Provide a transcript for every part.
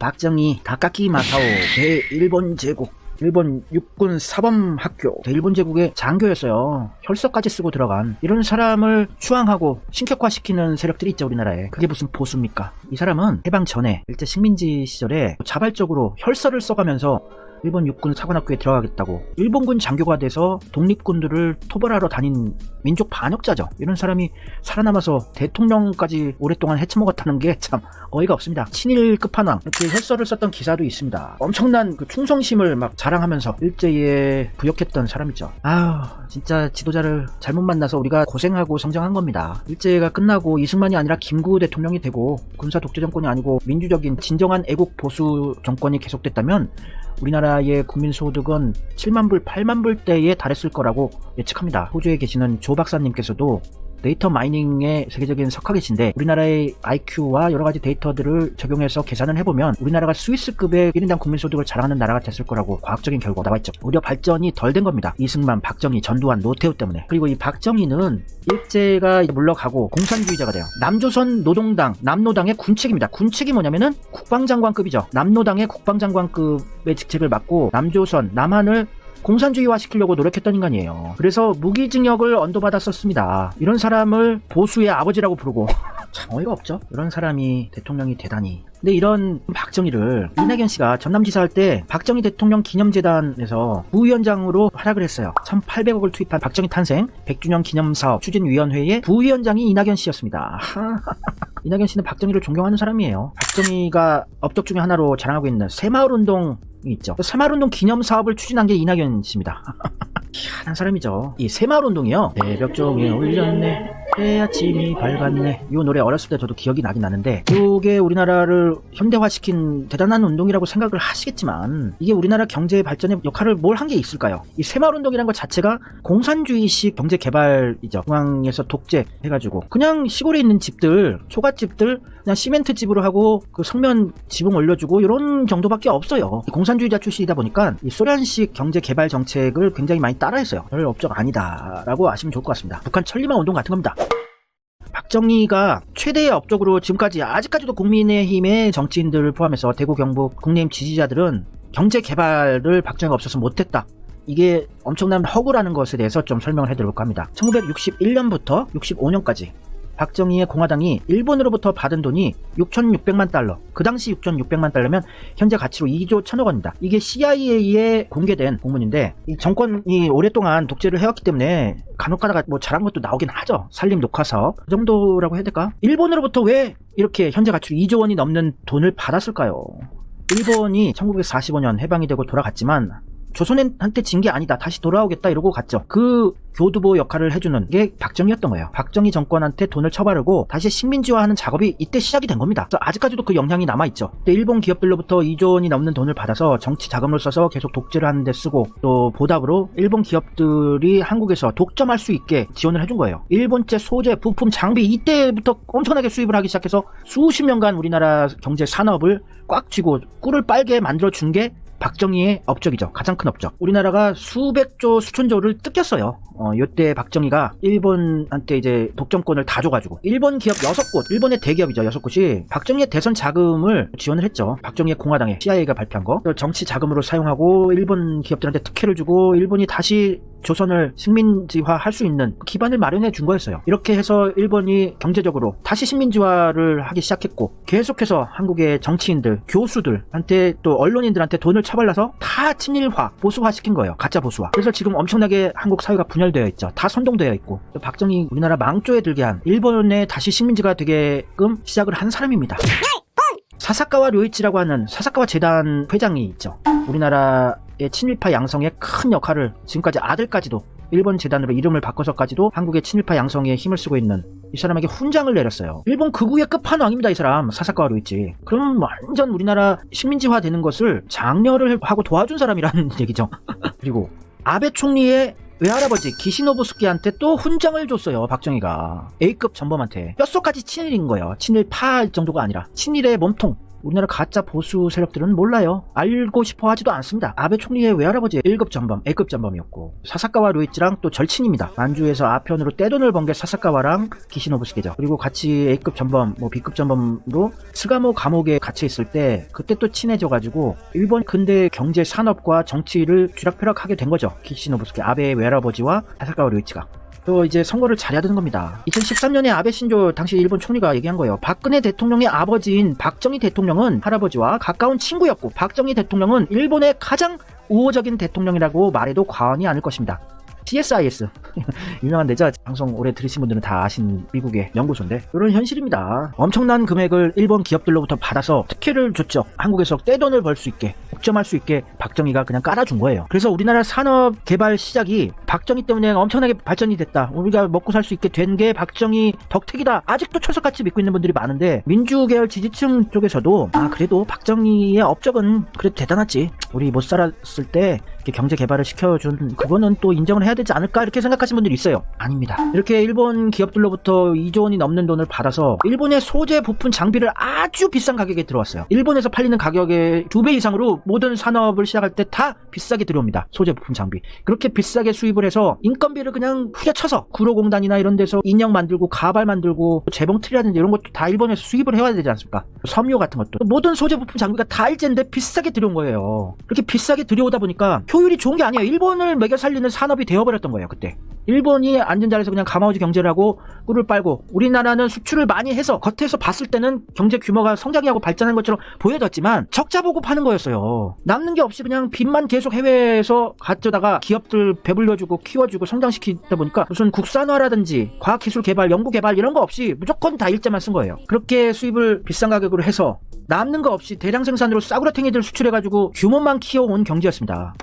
박정희 다카키 마사오 대일본 제국 일본 육군 사범학교 대일본 제국의 장교였어요. 혈서까지 쓰고 들어간 이런 사람을 추앙하고 신격화시키는 세력들이 있죠, 우리나라에. 그게 무슨 보수입니까? 이 사람은 해방 전에 일제 식민지 시절에 자발적으로 혈서를 써가면서 일본 육군 사관학교에 들어가겠다고 일본군 장교가 돼서 독립군들을 토벌하러 다닌 민족 반역자죠. 이런 사람이 살아남아서 대통령까지 오랫동안 헤쳐먹었다는 게 참 어이가 없습니다. 친일 끝판왕 이렇게 혈서를 썼던 기사도 있습니다. 엄청난 그 충성심을 막 자랑하면서 일제에 부역했던 사람이죠. 아우, 진짜 지도자를 잘못 만나서 우리가 고생하고 성장한 겁니다. 일제가 끝나고 이승만이 아니라 김구 대통령이 되고 군사 독재 정권이 아니고 민주적인 진정한 애국 보수 정권이 계속됐다면 우리나라의 국민소득은 7만 불, 8만 불대에 달했을 거라고 예측합니다. 호주에 계시는 조 박사님께서도 데이터 마이닝의 세계적인 석학이신데 우리나라의 IQ와 여러가지 데이터들을 적용해서 계산을 해보면 우리나라가 스위스급의 1인당 국민소득을 자랑하는 나라가 됐을 거라고 과학적인 결과가 나와있죠. 오히려 발전이 덜 된 겁니다. 이승만, 박정희, 전두환, 노태우 때문에. 그리고 이 박정희는 일제가 물러가고 공산주의자가 돼요. 남조선 노동당, 남노당의 군책입니다. 군책이 뭐냐면은 국방장관급이죠. 남노당의 국방장관급의 직책을 맡고 남조선, 남한을 공산주의화 시키려고 노력했던 인간이에요. 그래서 무기징역을 언도받았었습니다. 이런 사람을 보수의 아버지라고 부르고 참 어이가 없죠. 이런 사람이 대통령이 되다니. 근데 이런 박정희를 이낙연 씨가 전남지사 할 때 박정희 대통령 기념재단에서 부위원장으로 활약을 했어요. 1,800억을 투입한 박정희 탄생 100주년 기념사업 추진위원회의 부위원장이 이낙연 씨였습니다. 이낙연 씨는 박정희를 존경하는 사람이에요. 박정희가 업적 중에 하나로 자랑하고 있는 새마을운동이 있죠. 새마을운동 기념사업을 추진한 게 이낙연 씨입니다. 희한한 사람이죠. 이 새마을운동이요. 새벽 종에 울렸네 새아침이 밝았네. 이 노래 어렸을 때 저도 기억이 나긴 나는데 이게 우리나라를 현대화시킨 대단한 운동이라고 생각을 하시겠지만 이게 우리나라 경제 발전에 역할을 뭘 한 게 있을까요? 이 새마을운동이라는 것 자체가 공산주의식 경제개발이죠. 중앙에서 독재해가지고 그냥 시골에 있는 집들, 초가집들 그냥 시멘트 집으로 하고 그 성면 지붕 올려주고 이런 정도밖에 없어요. 공산주의자 출신이다 보니까 이 소련식 경제개발 정책을 굉장히 많이 따라했어요. 별 업적 아니다 라고 아시면 좋을 것 같습니다. 북한 천리마 운동 같은 겁니다. 박정희가 최대의 업적으로 지금까지 아직까지도 국민의힘의 정치인들을 포함해서 대구 경북 국민의힘 지지자들은 경제개발을 박정희가 없어서 못했다. 이게 엄청난 허구라는 것에 대해서 좀 설명을 해드려볼까 합니다. 1961년부터 65년까지 박정희의 공화당이 일본으로부터 받은 돈이 6,600만 달러. 그 당시 6,600만 달러면 현재 가치로 2조 1천억 원입니다. 이게 CIA에 공개된 공문인데 이 정권이 오랫동안 독재를 해왔기 때문에 간혹 가다가 뭐 잘한 것도 나오긴 하죠. 산림 녹화 사업. 그 정도라고 해야 될까? 일본으로부터 왜 이렇게 현재 가치로 2조 원이 넘는 돈을 받았을까요? 일본이 1945년 해방이 되고 돌아갔지만 조선한테 진 게 아니다. 다시 돌아오겠다 이러고 갔죠. 그 교두보 역할을 해주는 게 박정희였던 거예요. 박정희 정권한테 돈을 쳐바르고 다시 식민지화하는 작업이 이때 시작이 된 겁니다. 그래서 아직까지도 그 영향이 남아있죠. 그때 일본 기업들로부터 2조 원이 넘는 돈을 받아서 정치 자금을 써서 계속 독재를 하는 데 쓰고 또 보답으로 일본 기업들이 한국에서 독점할 수 있게 지원을 해준 거예요. 일본제 소재, 부품, 장비 이때부터 엄청나게 수입을 하기 시작해서 수십 년간 우리나라 경제 산업을 꽉 쥐고 꿀을 빨게 만들어준 게 박정희의 업적이죠. 가장 큰 업적. 우리나라가 수백조, 수천조를 뜯겼어요. 요때 박정희가 일본한테 이제 독점권을 다 줘가지고 일본 기업 6곳, 일본의 대기업이죠. 6곳이 박정희의 대선 자금을 지원을 했죠. 박정희의 공화당에 CIA가 발표한 거. 정치 자금으로 사용하고 일본 기업들한테 특혜를 주고 일본이 다시 조선을 식민지화 할 수 있는 기반을 마련해 준 거였어요. 이렇게 해서 일본이 경제적으로 다시 식민지화를 하기 시작했고 계속해서 한국의 정치인들, 교수들한테 또 언론인들한테 돈을 처발라서 다 친일화, 보수화 시킨 거예요. 가짜 보수화. 그래서 지금 엄청나게 한국 사회가 분열되어 있죠. 다 선동되어 있고 박정희 우리나라 망조에 들게 한 일본의 다시 식민지가 되게끔 시작을 한 사람입니다. 사사카와 료이치라고 하는 사사카와 재단 회장이 있죠. 우리나라의 친일파 양성에 큰 역할을 지금까지 아들까지도 일본 재단으로 이름을 바꿔서까지도 한국의 친일파 양성에 힘을 쓰고 있는 이 사람에게 훈장을 내렸어요. 일본 극우의 끝판왕입니다. 이 사람 사사카와 료이치. 그럼 완전 우리나라 식민지화 되는 것을 장려를 하고 도와준 사람이라는 얘기죠. 그리고 아베 총리의 외할아버지 기시노부스키한테 또 훈장을 줬어요. 박정희가 A급 전범한테. 뼛속까지 친일인 거예요. 친일파 정도가 아니라 친일의 몸통. 우리나라 가짜 보수 세력들은 몰라요. 알고 싶어 하지도 않습니다. 아베 총리의 외할아버지 1급 전범, A급 전범이었고 사사카와 류이치랑 또 절친입니다. 만주에서 아편으로 떼돈을 번 게 사사카와랑 기시노부스케죠. 그리고 같이 A급 전범, B급 전범으로 스가모 감옥에 갇혀 있을 때 그때 또 친해져가지고 일본 근대 경제 산업과 정치를 쥐락펴락하게 된 거죠. 기시노부스케 아베의 외할아버지와 사사카와 류이치가. 또 이제 선거를 잘해야 되는 겁니다. 2013년에 아베 신조 당시 일본 총리가 얘기한 거예요. 박근혜 대통령의 아버지인 박정희 대통령은 할아버지와 가까운 친구였고 박정희 대통령은 일본의 가장 우호적인 대통령이라고 말해도 과언이 아닐 것입니다. CSIS 유명한 데죠. 방송 오래 들으신 분들은 다 아신 미국의 연구소인데 이런 현실입니다. 엄청난 금액을 일본 기업들로부터 받아서 특혜를 줬죠. 한국에서 떼돈을 벌 수 있게 독점할 수 있게 박정희가 그냥 깔아준 거예요. 그래서 우리나라 산업 개발 시작이 박정희 때문에 엄청나게 발전이 됐다. 우리가 먹고 살 수 있게 된 게 박정희 덕택이다. 아직도 철석같이 믿고 있는 분들이 많은데 민주계열 지지층 쪽에서도 그래도 박정희의 업적은 그래도 대단하지. 우리 못 살았을 때 이렇게 경제 개발을 시켜준 그거는 또 인정을 해야 되지 않을까 이렇게 생각하시는 분들이 있어요. 아닙니다. 이렇게 일본 기업들로부터 2조 원이 넘는 돈을 받아서 일본의 소재 부품 장비를 아주 비싼 가격에 들어왔어요. 일본에서 팔리는 가격의 2배 이상으로 모든 산업을 시작할 때 다 비싸게 들어옵니다. 소재 부품 장비. 그렇게 비싸게 수입을 해서 인건비를 그냥 후려쳐서 구로공단이나 이런 데서 인형 만들고 가발 만들고 재봉틀이라든지 이런 것도 다 일본에서 수입을 해와야 되지 않습니까? 섬유 같은 것도. 모든 소재 부품 장비가 다 일제인데 비싸게 들여온 거예요. 그렇게 비싸게 들여오다 보니까 효율이 좋은 게 아니에요. 일본을 먹여 살리는 산업이 되어버렸던 거예요. 그때 일본이 앉은 자리에서 그냥 가마우지 경제를 하고 꿀을 빨고 우리나라는 수출을 많이 해서 겉에서 봤을 때는 경제 규모가 성장이 하고 발전한 것처럼 보여졌지만 적자 보고 파는 거였어요. 남는 게 없이 그냥 빚만 계속 해외에서 가져다가 기업들 배불려주고 키워주고 성장시키다 보니까 무슨 국산화라든지 과학기술 개발, 연구 개발 이런 거 없이 무조건 다 일제만 쓴 거예요. 그렇게 수입을 비싼 가격으로 해서 남는 거 없이 대량 생산으로 싸구려탱이들 수출해가지고 규모만 키워온 경제였습니다.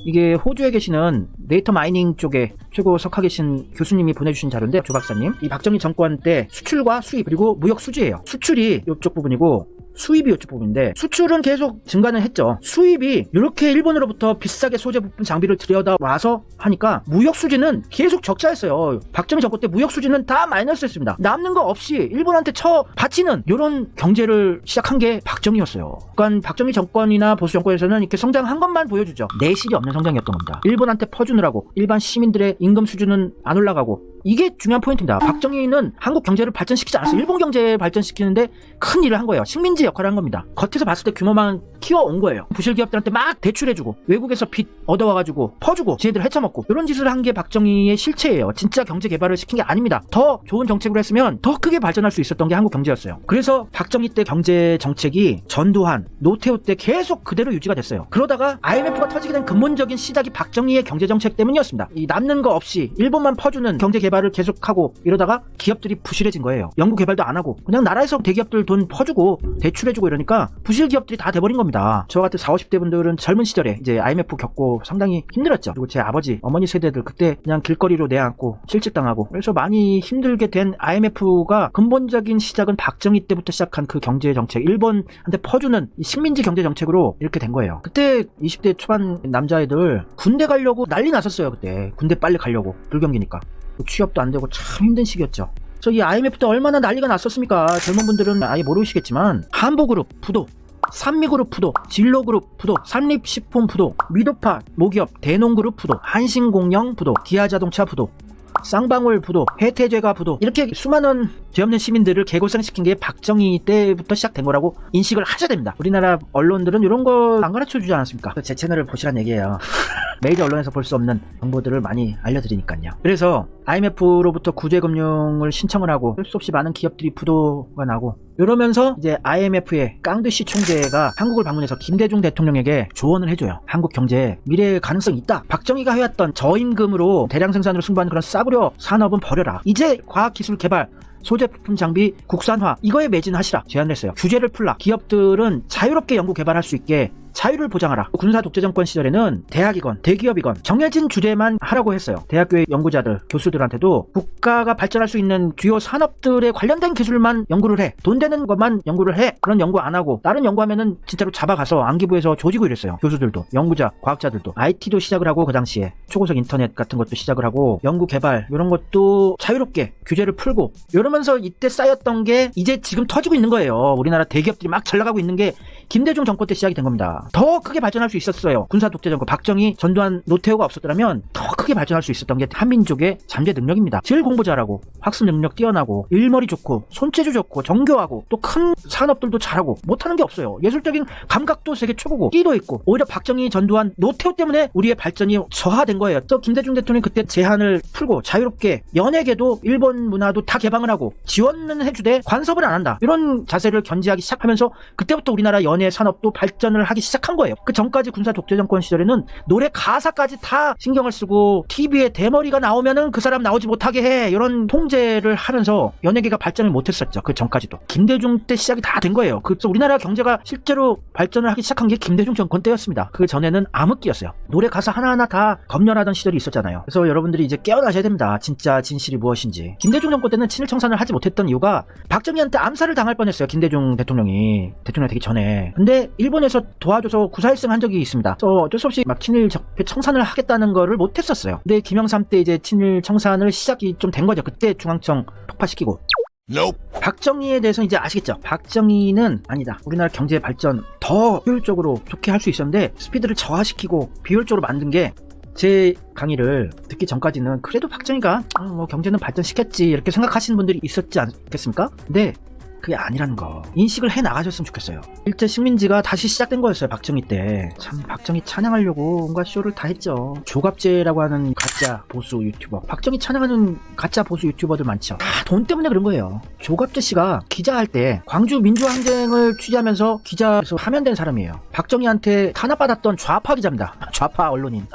이게 호주에 계시는 데이터 마이닝 쪽에 최고 석하 계신 교수님이 보내주신 자료인데 조 박사님 이 박정희 정권 때 수출과 수입 그리고 무역 수지예요. 수출이 이쪽 부분이고 수입이 이쪽 부분인데 수출은 계속 증가는 했죠. 수입이 이렇게 일본으로부터 비싸게 소재 부품 장비를 들여다와서 하니까 무역 수지는 계속 적자였어요. 박정희 정권 때 무역 수지는 다 마이너스였습니다. 남는 거 없이 일본한테 바치는 이런 경제를 시작한 게 박정희였어요. 그러니까 박정희 정권이나 보수 정권에서는 이렇게 성장한 것만 보여주죠. 내실이 없는 성장이었던 겁니다. 일본한테 퍼주느라고 일반 시민들의 임금 수준은 안 올라가고 이게 중요한 포인트입니다. 박정희는 한국 경제를 발전시키지 않았어요. 일본 경제를 발전시키는데 큰 일을 한 거예요. 식민지 역할을 한 겁니다. 겉에서 봤을 때 규모만 키워온 거예요. 부실 기업들한테 막 대출해주고 외국에서 빚 얻어와가지고 퍼주고 지네들 헤쳐먹고 이런 짓을 한 게 박정희의 실체예요. 진짜 경제 개발을 시킨 게 아닙니다. 더 좋은 정책으로 했으면 더 크게 발전할 수 있었던 게 한국 경제였어요. 그래서 박정희 때 경제 정책이 전두환, 노태우 때 계속 그대로 유지가 됐어요. 그러다가 IMF가 터지게 된 근본적인 시작이 박정희의 경제 정책 때문이었습니다. 이 남는 거 없이 일본만 퍼주는 경제 개발을 계속하고 이러다가 기업들이 부실해진 거예요. 연구 개발도 안 하고 그냥 나라에서 대기업들 돈 퍼주고 대출해주고 이러니까 부실 기업들이 다 돼버린 겁니다. 저 같은 40, 50대 분들은 젊은 시절에 이제 IMF 겪고 상당히 힘들었죠. 그리고 제 아버지, 어머니 세대들 그때 그냥 길거리로 내앉고 실직당하고 그래서 많이 힘들게 된 IMF가 근본적인 시작은 박정희 때부터 시작한 그 경제 정책, 일본한테 퍼주는 식민지 경제 정책으로 이렇게 된 거예요. 그때 20대 초반 남자애들 군대 가려고 난리 났었어요. 그때 군대 빨리 가려고 불경기니까 취업도 안 되고 참 힘든 시기였죠. 그래서 이 IMF 때 얼마나 난리가 났었습니까? 젊은 분들은 아예 모르시겠지만 한보그룹 부도, 산미그룹 부도, 진로그룹 부도, 삼립식품 부도, 미도파 모기업, 대농그룹 부도, 한신공영 부도, 기아자동차 부도, 쌍방울 부도, 해태죄가 부도 이렇게 수많은 죄 없는 시민들을 개고생시킨 게 박정희 때부터 시작된 거라고 인식을 하셔야 됩니다. 우리나라 언론들은 이런 거 안 가르쳐주지 않았습니까? 제 채널을 보시란 얘기예요. 메이저 언론에서 볼 수 없는 정보들을 많이 알려드리니까요. 그래서 IMF로부터 구제금융을 신청을 하고 할 수 없이 많은 기업들이 부도가 나고 이러면서 이제 IMF의 깡드시 총재가 한국을 방문해서 김대중 대통령에게 조언을 해줘요. 한국 경제에 미래의 가능성이 있다. 박정희가 해왔던 저임금으로 대량 생산으로 승부하는 그런 싸구려 산업은 버려라. 이제 과학기술 개발, 소재부품 장비 국산화 이거에 매진하시라 제안을 했어요. 규제를 풀라. 기업들은 자유롭게 연구 개발할 수 있게 자유를 보장하라. 군사 독재 정권 시절에는 대학이건 대기업이건 정해진 주제만 하라고 했어요. 대학교의 연구자들, 교수들한테도 국가가 발전할 수 있는 주요 산업들에 관련된 기술만 연구를 해. 돈 되는 것만 연구를 해. 그런 연구 안 하고 다른 연구하면은 진짜로 잡아가서 안기부에서 조지고 이랬어요. 교수들도, 연구자, 과학자들도. IT도 시작을 하고 그 당시에 초고속 인터넷 같은 것도 시작을 하고 연구 개발 이런 것도 자유롭게 규제를 풀고 이러면서 이때 쌓였던 게 이제 지금 터지고 있는 거예요. 우리나라 대기업들이 막 잘 나가고 있는 게 김대중 정권 때 시작이 된 겁니다. 더 크게 발전할 수 있었어요. 군사 독재 정권 박정희, 전두환, 노태우가 없었더라면 더 크게 발전할 수 있었던 게 한민족의 잠재 능력입니다. 제일 공부 잘하고 학습 능력 뛰어나고 일머리 좋고 손재주 좋고 정교하고 또 큰 산업들도 잘하고 못하는 게 없어요. 예술적인 감각도 세계 최고고 끼도 있고 오히려 박정희, 전두환, 노태우 때문에 우리의 발전이 저하된 거예요. 또 김대중 대통령이 그때 제한을 풀고 자유롭게 연예계도 일본 문화도 다 개방을 하고 지원은 해주되 간섭을 안 한다. 이런 자세를 견지하기 시작하면서 그때부터 우리나라 연예 산업도 발전을 하기 시작한 거예요. 그 전까지 군사 독재 정권 시절에는 노래 가사까지 다 신경을 쓰고 TV에 대머리가 나오면은 그 사람 나오지 못하게 해. 이런 통제를 하면서 연예계가 발전을 못했었죠. 그 전까지도. 김대중 때 시작이 다 된 거예요. 그래서 우리나라 경제가 실제로 발전을 하기 시작한 게 김대중 정권 때였습니다. 그 전에는 암흑기였어요. 노래 가사 하나하나 다 검열하던 시절이 있었잖아요. 그래서 여러분들이 이제 깨어나셔야 됩니다. 진짜 진실이 무엇인지. 김대중 정권 때는 친일 청산을 하지 못했던 이유가 박정희한테 암살을 당할 뻔했어요. 김대중 대통령이. 대통령 되기 전에. 근데 일본에서 도와줘서 구사일승 한 적이 있습니다. 그래서 어쩔 수 없이 막 친일 적폐 청산을 하겠다는 거를 못했었어요. 근데 김영삼 때 이제 친일 청산을 시작이 좀 된 거죠. 그때 중앙청 폭파시키고. Nope. 박정희에 대해서 이제 아시겠죠? 박정희는 아니다. 우리나라 경제 발전 더 효율적으로 좋게 할 수 있었는데 스피드를 저하시키고 비효율적으로 만든 게 제 강의를 듣기 전까지는 그래도 박정희가 뭐 경제는 발전시켰지 이렇게 생각하시는 분들이 있었지 않겠습니까? 근데 그게 아니라는 거 인식을 해 나가셨으면 좋겠어요. 일제 식민지가 다시 시작된 거였어요. 박정희 때. 참 박정희 찬양하려고 온갖 쇼를 다 했죠. 조갑제라고 하는 가짜 보수 유튜버. 박정희 찬양하는 가짜 보수 유튜버들 많죠. 다 돈 때문에 그런 거예요. 조갑제 씨가 기자할 때 광주 민주항쟁을 취재하면서 기자에서 파면된 사람이에요. 박정희한테 탄압받았던 좌파 기자입니다. 좌파 언론인.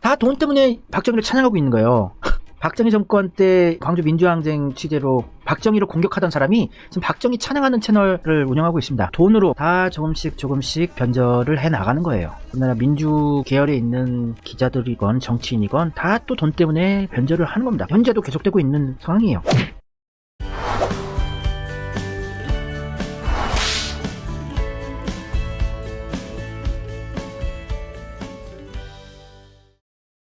다 돈 때문에 박정희를 찬양하고 있는 거예요. 박정희 정권 때 광주 민주항쟁 취재로 박정희를 공격하던 사람이 지금 박정희 찬양하는 채널을 운영하고 있습니다. 돈으로 다 조금씩 변절을 해 나가는 거예요. 우리나라 민주 계열에 있는 기자들이건 정치인이건 다 또 돈 때문에 변절을 하는 겁니다. 현재도 계속되고 있는 상황이에요.